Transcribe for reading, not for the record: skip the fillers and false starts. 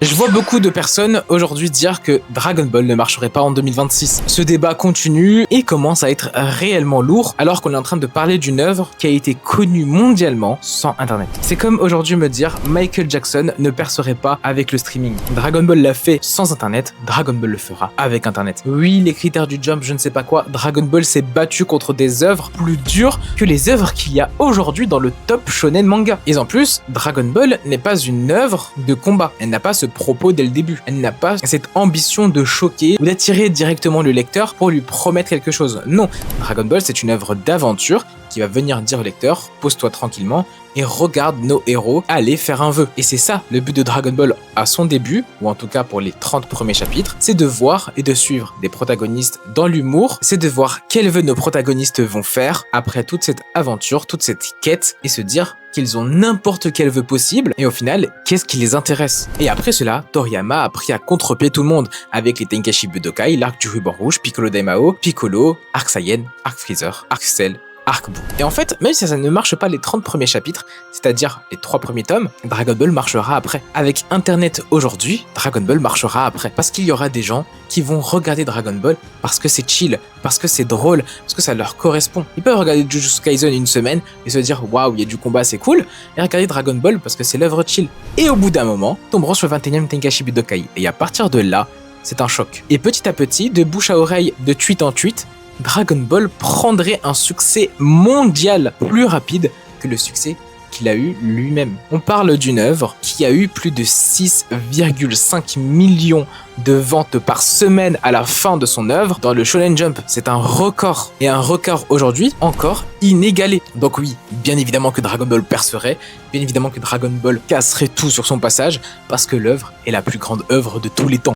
Je vois beaucoup de personnes aujourd'hui dire que Dragon Ball ne marcherait pas en 2026. Ce débat continue et commence à être réellement lourd alors qu'on est en train de parler d'une œuvre qui a été connue mondialement sans internet. C'est comme aujourd'hui me dire Michael Jackson ne percerait pas avec le streaming. Dragon Ball l'a fait sans internet, Dragon Ball le fera avec internet. Oui, les critères du jump, je ne sais pas quoi, Dragon Ball s'est battu contre des œuvres plus dures que les œuvres qu'il y a aujourd'hui dans le top shonen manga. Et en plus, Dragon Ball n'est pas une œuvre de combat. Elle n'a pas ce propos dès le début. Elle n'a pas cette ambition de choquer ou d'attirer directement le lecteur pour lui promettre quelque chose. Non, Dragon Ball c'est une œuvre d'aventure qui va venir dire au lecteur, pose-toi tranquillement et regarde nos héros aller faire un vœu. Et c'est ça le but de Dragon Ball à son début, ou en tout cas pour les 30 premiers chapitres, c'est de voir et de suivre des protagonistes dans l'humour, c'est de voir quels vœux nos protagonistes vont faire après toute cette aventure, toute cette quête, et se dire qu'ils ont n'importe quel vœu possible, et au final, qu'est-ce qui les intéresse. Et après cela, Toriyama a pris à contre-pied tout le monde, avec les Tenkaichi Budokai, l'arc du ruban rouge, Piccolo Daimao, Piccolo, Arc Saiyan, Arc Freezer, Arc Cell, Arc Buu. Et en fait, même si ça ne marche pas les 30 premiers chapitres, c'est-à-dire les 3 premiers tomes, Dragon Ball marchera après. Avec Internet aujourd'hui, Dragon Ball marchera après. Parce qu'il y aura des gens qui vont regarder Dragon Ball parce que c'est chill, parce que c'est drôle, parce que ça leur correspond. Ils peuvent regarder Jujutsu Kaisen une semaine et se dire « Waouh, il y a du combat, c'est cool », et regarder Dragon Ball parce que c'est l'œuvre chill. Et au bout d'un moment, tomberont sur le 21e Tenkaichi Budokai. Et à partir de là, c'est un choc. Et petit à petit, de bouche à oreille, de tweet en tweet, Dragon Ball prendrait un succès mondial plus rapide que le succès qu'il a eu lui-même. On parle d'une œuvre qui a eu plus de 6,5 millions de ventes par semaine à la fin de son œuvre dans le Shonen Jump. C'est un record. Et un record aujourd'hui encore inégalé. Donc oui, bien évidemment que Dragon Ball percerait, bien évidemment que Dragon Ball casserait tout sur son passage, parce que l'œuvre est la plus grande œuvre de tous les temps.